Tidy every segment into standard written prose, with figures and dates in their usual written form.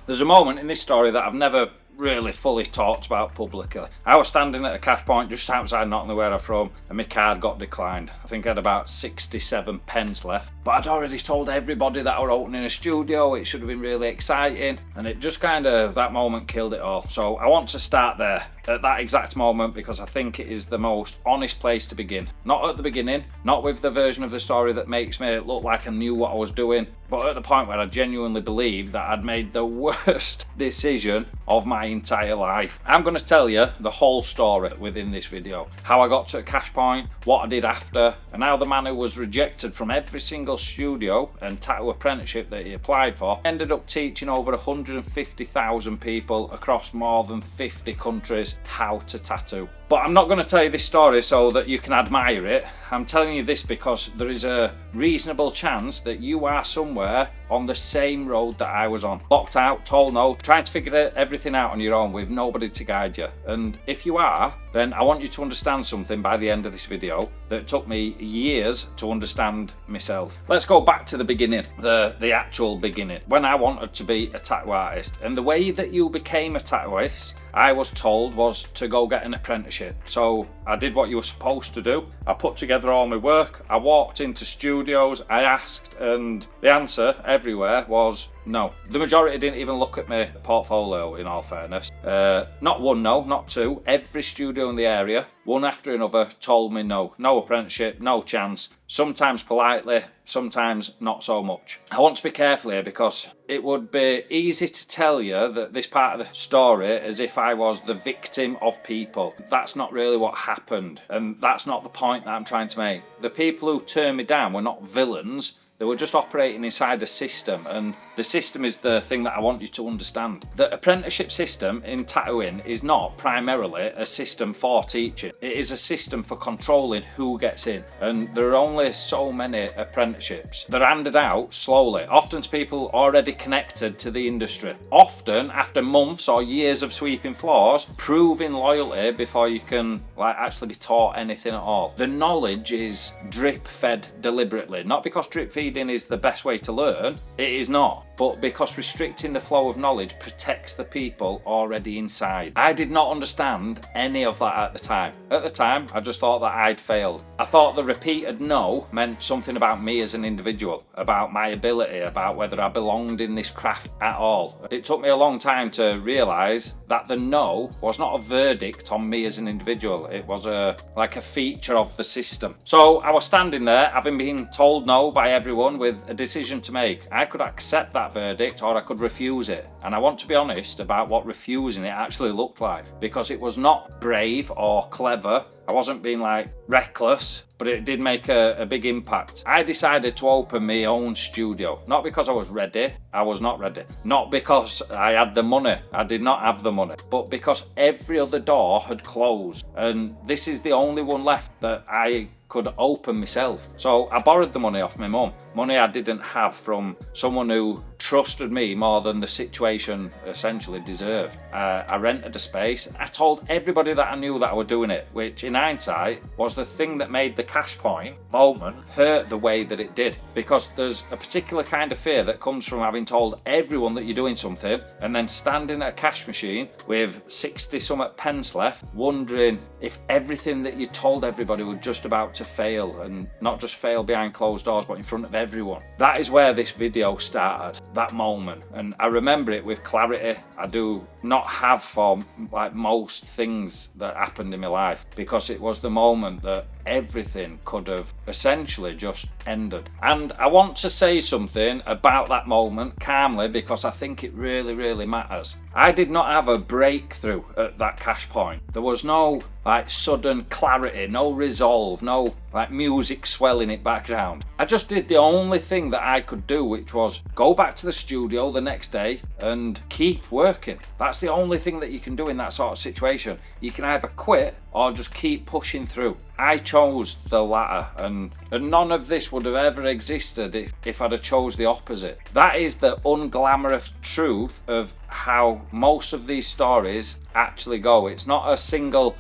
There's a moment in this story that I've never really fully talked about publicly. I was standing at a cash point just outside Nottingham where I'm from, and my card got declined. I think I had about 67 pence left, but I'd already told everybody that I were opening a studio. It should have been really exciting, and it just kind of, that moment killed it all. So I want to start there at that exact moment because I think it is the most honest place to begin. Not at the beginning, not with the version of the story that makes me look like I knew what I was doing, but at the point where I genuinely believed that I'd made the worst decision of my entire life. I'm going to tell you the whole story within this video. How I got to a cash point, what I did after, and how the man who was rejected from every single studio and tattoo apprenticeship that he applied for ended up teaching over 150,000 people across more than 50 countries how to tattoo. But I'm not going to tell you this story so that you can admire it. I'm telling you this because there is a reasonable chance that you are somewhere on the same road that I was on. Locked out, told no, trying to figure everything out on your own with nobody to guide you. And if you are, then I want you to understand something by the end of this video that took me years to understand myself. Let's go back to the beginning, the actual beginning, when I wanted to be a tattoo artist. And the way that you became a tattooist, I was told, was to go get an apprenticeship. So I did what you were supposed to do. I put together all my work. I walked into studios, I asked, and the answer everywhere was no. The majority didn't even look at my portfolio, in all fairness. Not one no, not two. Every studio in the area, one after another, told me no. No apprenticeship, no chance. Sometimes politely, sometimes not so much. I want to be careful here because it would be easy to tell you that this part of the story as if I was the victim of people. That's not really what happened, and that's not the point that I'm trying to make. The people who turned me down were not villains. They were just operating inside a system, and the system is the thing that I want you to understand. The apprenticeship system in tattooing is not primarily a system for teaching. It is a system for controlling who gets in, and there are only so many apprenticeships. They're handed out slowly, often to people already connected to the industry. Often after months or years of sweeping floors, proving loyalty before you can actually be taught anything at all. The knowledge is drip fed deliberately, not because drip feeding is the best way to learn, it is not, but because restricting the flow of knowledge protects the people already inside. I did not understand any of that at the time. At the time, I just thought that I'd failed. I thought the repeated no meant something about me as an individual, about my ability, about whether I belonged in this craft at all. It took me a long time to realise that the no was not a verdict on me as an individual. It was like a feature of the system. So I was standing there, having been told no by everyone, with a decision to make. I could accept that verdict or I could refuse it. And I want to be honest about what refusing it actually looked like, because it was not brave or clever. I wasn't being reckless, but it did make a big impact. I decided to open my own studio, not because I was ready. I was not ready. Not because I had the money. I did not have the money, but because every other door had closed, and this is the only one left that I could open myself. So I borrowed the money off my mum, money I didn't have, from someone who trusted me more than the situation essentially deserved. I rented a space. I told everybody that I knew that I was doing it, which in hindsight was the thing that made the cash point moment hurt the way that it did, because there's a particular kind of fear that comes from having told everyone that you're doing something and then standing at a cash machine with 60 something pence left, wondering if everything that you told everybody was just about to fail, and not just fail behind closed doors but in front of everyone. That is where this video started, that moment, and I remember it with clarity. I do not have for most things that happened in my life, because it was the moment that everything could have essentially just ended. And I want to say something about that moment calmly, because I think it really, really matters. I did not have a breakthrough at that cash point. There was no sudden clarity, no resolve, no music swelling in background. I just did the only thing that I could do, which was go back to the studio the next day and keep working. That's the only thing that you can do in that sort of situation. You can either quit or just keep pushing through. I chose the latter, and none of this would have ever existed if I'd have chose the opposite. That is the unglamorous truth of how most of these stories actually go. It's not a single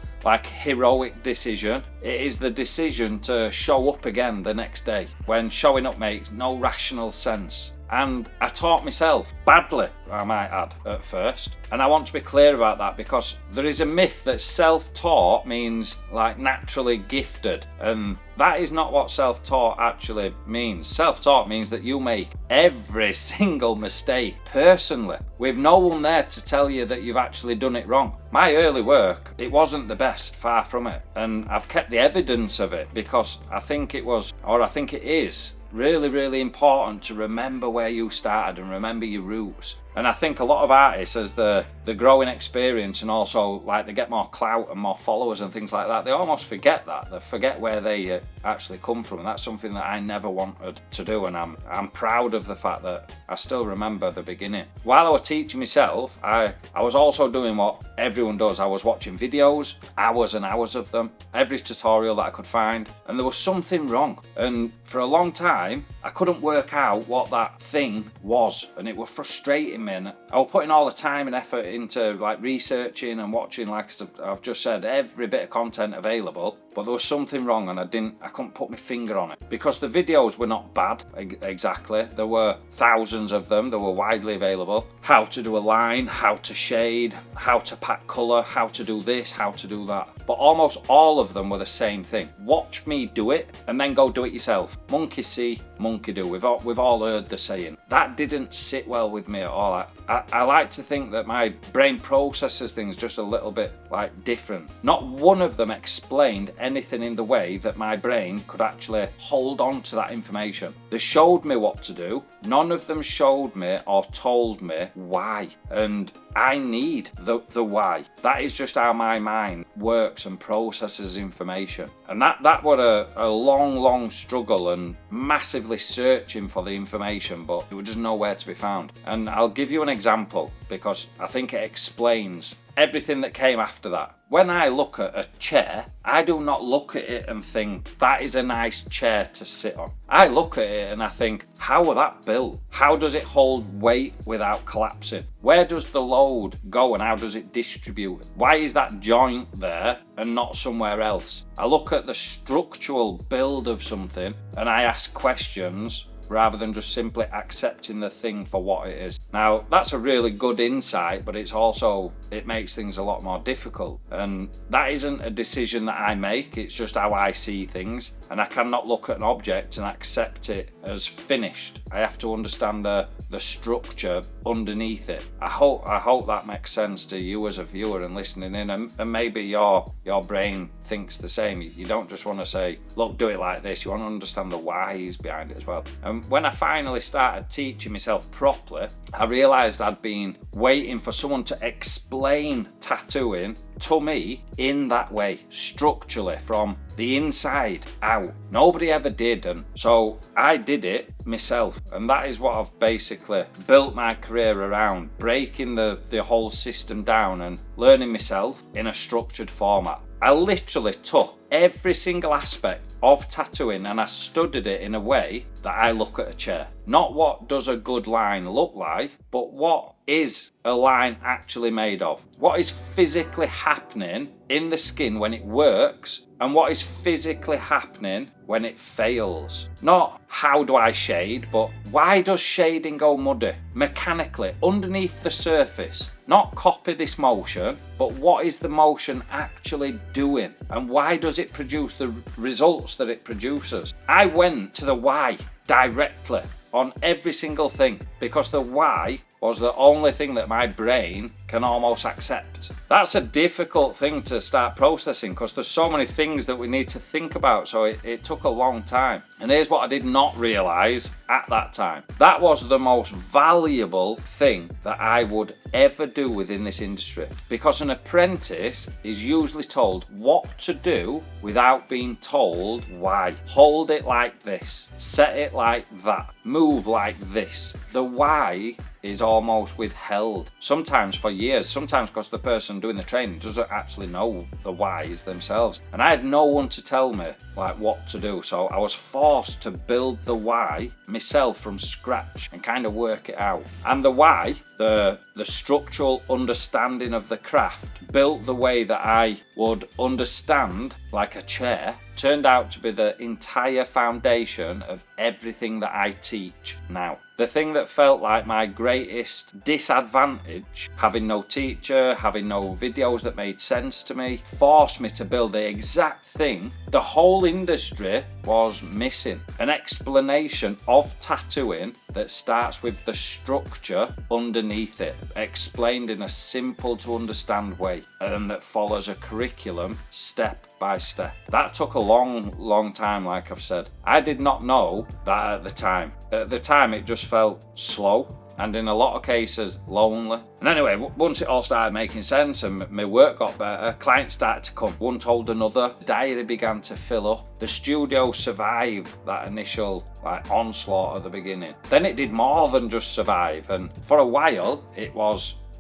heroic decision. It is the decision to show up again the next day when showing up makes no rational sense. And I taught myself badly, I might add, at first. And I want to be clear about that, because there is a myth that self-taught means like naturally gifted, and that is not what self-taught actually means. Self-taught means that you make every single mistake personally, with no one there to tell you that you've actually done it wrong. My early work, it wasn't the best, far from it, and I've kept the evidence of it, because I think it was, or I think it is, really, really important to remember where you started and remember your roots. And I think a lot of artists, as the growing experience, and also like they get more clout and more followers and things like that, they almost forget that. They forget where they actually come from, and that's something that I never wanted to do. And I'm proud of the fact that I still remember the beginning. While I was teaching myself, I was also doing what everyone does. I was watching videos, hours and hours of them, every tutorial that I could find, and there was something wrong. And for a long time, I couldn't work out what that thing was, and it was frustrating me. And I was putting all the time and effort into like researching and watching, like I've just said, every bit of content available, but there was something wrong, and I couldn't put my finger on it, because the videos were not bad exactly. There were thousands of them. They were widely available. How to do a line, how to shade, how to pack colour, how to do this, how to do that. But almost all of them were the same thing. Watch me do it and then go do it yourself. Monkey see, monkey do. We've all heard the saying. That didn't sit well with me at all. I like to think that my brain processes things just a little bit like different. Not one of them explained anything in the way that my brain could actually hold on to that information. They showed me what to do. None of them showed me or told me why. And I need the why. That is just how my mind works and processes information. And that was a long struggle and massively searching for the information, but it was just nowhere to be found. And I'll give you an example, because I think it explains everything that came after that. When I look at a chair, I do not look at it and think, that is a nice chair to sit on. I look at it and I think, how was that built? How does it hold weight without collapsing? Where does the load go and how does it distribute? Why is that joint there and not somewhere else? I look at the structural build of something and I ask questions, rather than just simply accepting the thing for what it is. Now, that's a really good insight, but it makes things a lot more difficult. And that isn't a decision that I make, it's just how I see things. And I cannot look at an object and accept it as finished. I have to understand the structure underneath it. I hope that makes sense to you as a viewer and listening in, and maybe your brain thinks the same. You don't just want to say, look, do it like this. You want to understand the whys behind it as well. And when I finally started teaching myself properly, I realised I'd been waiting for someone to explain tattooing to me in that way, structurally, from the inside out. Nobody ever did, and so I did it myself, and that is what I've basically built my career around, breaking the whole system down and learning myself in a structured format. I literally took every single aspect of tattooing and I studied it in a way that I look at a chair. Not what does a good line look like, but what is a line actually made of? What is physically happening in the skin when it works, and what is physically happening when it fails? Not how do I shade, but why does shading go muddy? Mechanically, underneath the surface. Not copy this motion, but what is the motion actually doing? And why does it produce the results that it produces? I went to the why directly on every single thing, because the why was the only thing that my brain can almost accept. That's a difficult thing to start processing, because there's so many things that we need to think about, so it took a long time. And here's what I did not realise at that time. That was the most valuable thing that I would ever do within this industry, because an apprentice is usually told what to do without being told why. Hold it like this, set it like that, move like this. The why is almost withheld, sometimes for years, sometimes because the person doing the training doesn't actually know the whys themselves. And I had no one to tell me like what to do, so I was forced to build the why myself from scratch and kind of work it out. And the why the structural understanding of the craft, built the way that I would understand like a chair, turned out to be the entire foundation of everything that I teach now. The thing that felt like my greatest disadvantage, having no teacher, having no videos that made sense to me, forced me to build the exact thing the whole industry was missing. An explanation of tattooing that starts with the structure underneath it, explained in a simple to understand way, and that follows a curriculum step by step. That took a long time, like I've said. I did not know that at the time. At the time, it just felt slow and in a lot of cases lonely. And anyway, once it all started making sense and my work got better, clients started to come, one told another, the diary began to fill up. The studio survived that initial onslaught at the beginning. Then it did more than just survive, and for a while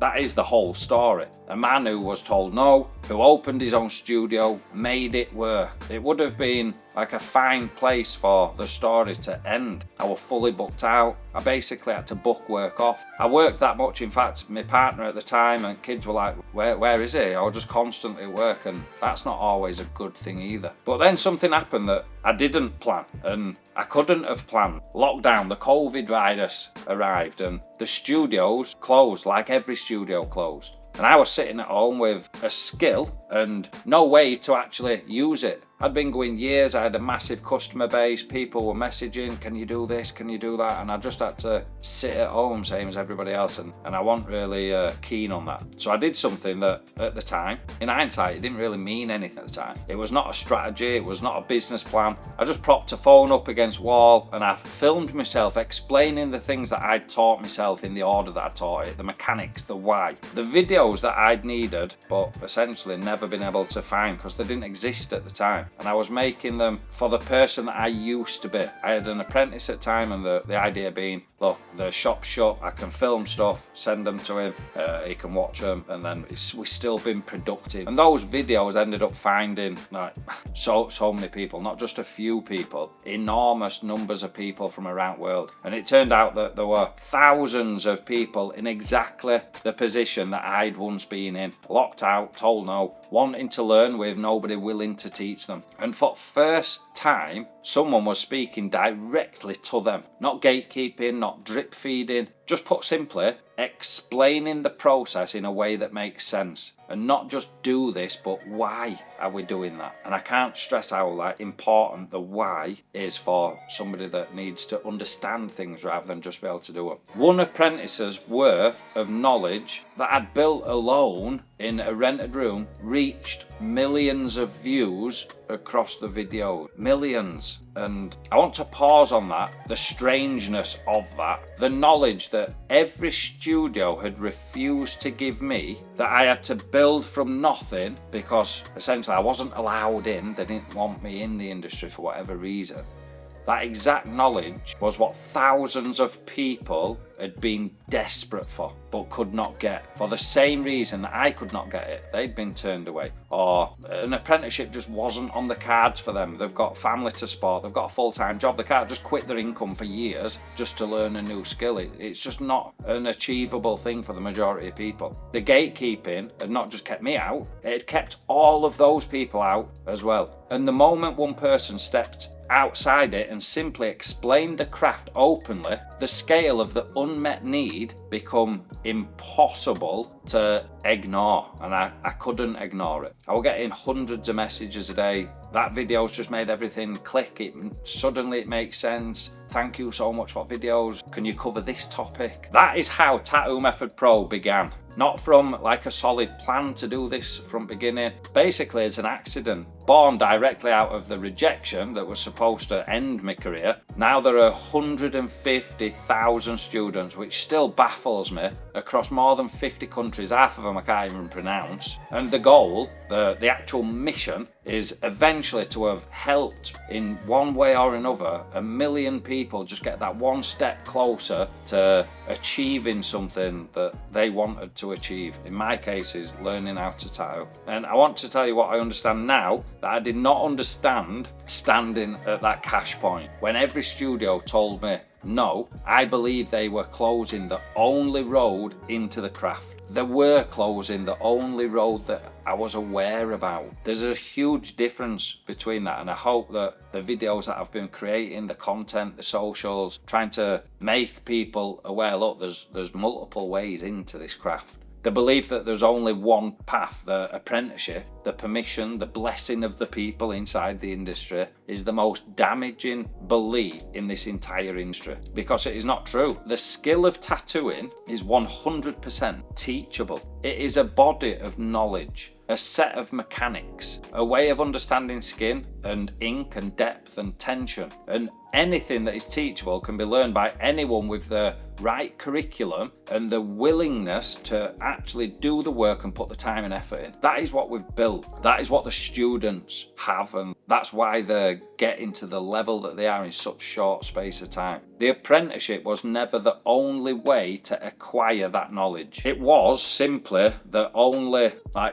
that is the whole story. A man who was told no, who opened his own studio, made it work. It would have been like a fine place for the story to end. I was fully booked out. I basically had to book work off. I worked that much, in fact, my partner at the time and kids were like, where is he? I would just constantly work, and that's not always a good thing either. But then something happened that I didn't plan, and I couldn't have planned. Lockdown, the COVID virus arrived, and the studios closed, like every studio closed. And I was sitting at home with a skill and no way to actually use it. I'd been going years, I had a massive customer base, people were messaging, can you do this, can you do that? And I just had to sit at home, same as everybody else, and I wasn't really keen on that. So I did something that, at the time, in hindsight, it didn't really mean anything at the time. It was not a strategy, it was not a business plan. I just propped a phone up against wall and I filmed myself explaining the things that I'd taught myself in the order that I taught it, the mechanics, the why. The videos that I'd needed, but essentially never been able to find because they didn't exist at the time. And I was making them for the person that I used to be. I had an apprentice at the time, and the idea being, look, the shop's shut, I can film stuff, send them to him, he can watch them, and then we've still been productive. And those videos ended up finding like so many people, not just a few people, enormous numbers of people from around the world. And it turned out that there were thousands of people in exactly the position that I'd once been in, locked out, told no, wanting to learn with nobody willing to teach them. And for the first time, someone was speaking directly to them. Not gatekeeping, not drip feeding, just put simply, explaining the process in a way that makes sense. And not just do this, but why are we doing that? And I can't stress how important the why is for somebody that needs to understand things rather than just be able to do it. One apprentice's worth of knowledge that I'd built alone in a rented room reached millions of views across the video. Millions. And I want to pause on that, the strangeness of that, the knowledge that every studio had refused to give me, that I had to build from nothing because essentially I wasn't allowed in, they didn't want me in the industry for whatever reason. That exact knowledge was what thousands of people had been desperate for but could not get, for the same reason that I could not get it. They'd been turned away, or an apprenticeship just wasn't on the cards for them. They've got family to support, they've got a full-time job, they can't just quit their income for years just to learn a new skill. It's just not an achievable thing for the majority of people. The gatekeeping had not just kept me out, it had kept all of those people out as well. And the moment one person stepped outside it and simply explained the craft openly, the scale of the unmet need become impossible to ignore, and I couldn't ignore it. I was getting hundreds of messages a day. That video's just made everything click. Suddenly it makes sense. Thank you so much for videos. Can you cover this topic? That is how Tattoo Method Pro began. Not from like a solid plan to do this from beginning. Basically as an accident, born directly out of the rejection that was supposed to end my career. Now there are 150,000 students, which still baffles me, across more than 50 countries, half of them I can't even pronounce. And the goal, the actual mission, is eventually to have helped in one way or another 1 million people just get that one step closer to achieving something that they wanted to achieve. In my case is learning how to tattoo. And I want to tell you what I understand now that I did not understand standing at that cash point when every studio told me No, I believe they were closing the only road into the craft. They were closing the only road that I was aware about. There's a huge difference between that, and I hope that the videos that I've been creating, the content, the socials, trying to make people aware, look, there's multiple ways into this craft. The belief that there's only one path, the apprenticeship, the permission, the blessing of the people inside the industry, is the most damaging belief in this entire industry, because it is not true. The skill of tattooing is 100% teachable. It is a body of knowledge, a set of mechanics, a way of understanding skin and ink and depth and tension, and anything that is teachable can be learned by anyone with the right curriculum and the willingness to actually do the work and put the time and effort in. That is what we've built. That is what the students have, and that's why they're getting to the level that they are in such short space of time. The apprenticeship was never the only way to acquire that knowledge. It was simply the only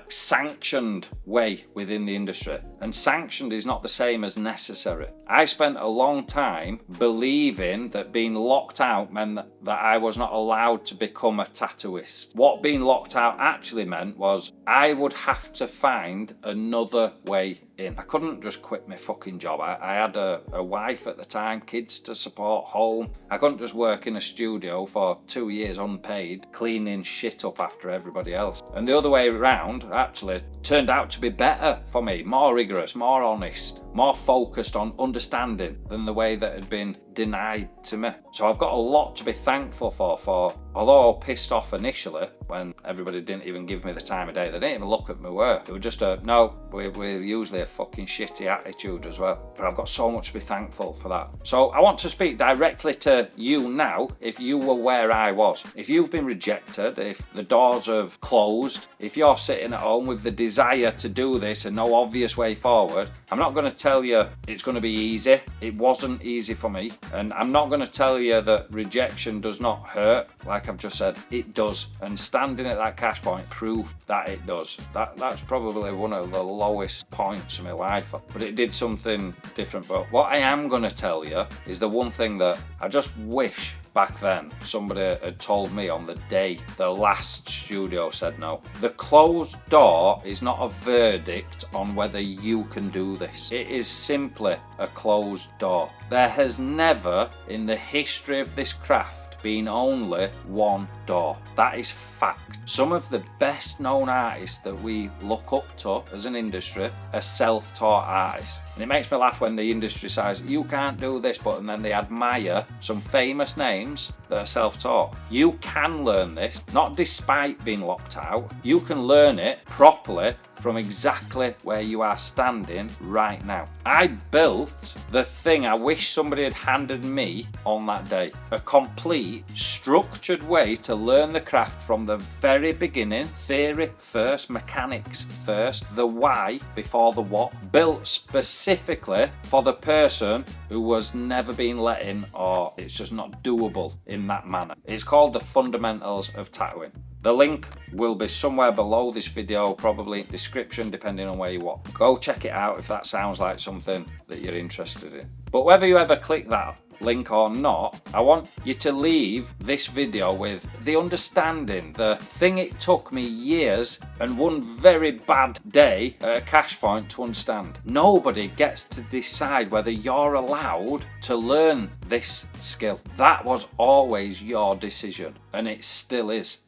sanctioned way within the industry, and sanctioned is not the same as necessary. I spent a long time believing that being locked out meant that I was not allowed to become a tattooist. What being locked out actually meant was I would have to find another way in. I couldn't just quit my fucking job. I had a wife at the time, kids to support, home. I couldn't just work in a studio for 2 years unpaid, cleaning shit up after everybody else. And the other way around actually turned out to be better for me, more rigorous, more honest, more focused on understanding than the way that had been denied to me. So I've got a lot to be thankful for although I was pissed off initially when everybody didn't even give me the time of day. They didn't even look at my work. It was just no, we're usually a fucking shitty attitude as well. But I've got so much to be thankful for that. So I want to speak directly to you now, if you were where I was. If you've been rejected, if the doors have closed, if you're sitting at home with the desire to do this and no obvious way forward, I'm not going to tell you it's going to be easy. It wasn't easy for me. And I'm not going to tell you that rejection does not hurt. Like I've just said, it does. And standing at that cash point proved that it does. That's probably one of the lowest points in my life. But it did something different. But what I am going to tell you is the one thing that I just wish back then somebody had told me on the day the last studio said no. The closed door is not a verdict on whether you can do this. It is simply a closed door. There has never in the history of this craft been only one door. That is fact. Some of the best known artists that we look up to as an industry are self-taught artists. And it makes me laugh when the industry says, you can't do this, and then they admire some famous names that are self-taught. You can learn this, not despite being locked out. You can learn it properly from exactly where you are standing right now. I built the thing I wish somebody had handed me on that day. A complete, structured way to learn the craft from the very beginning. Theory first, mechanics first, the why before the what. Built specifically for the person who was never been let in, or it's just not doable in that manner. It's called the fundamentals of tattooing. The link will be somewhere below this video, probably in the description, depending on where you want. Go check it out if that sounds like something that you're interested in. But whether you ever click that link or not, I want you to leave this video with the understanding, the thing it took me years and one very bad day at a cash point to understand. Nobody gets to decide whether you're allowed to learn this skill. That was always your decision, and it still is.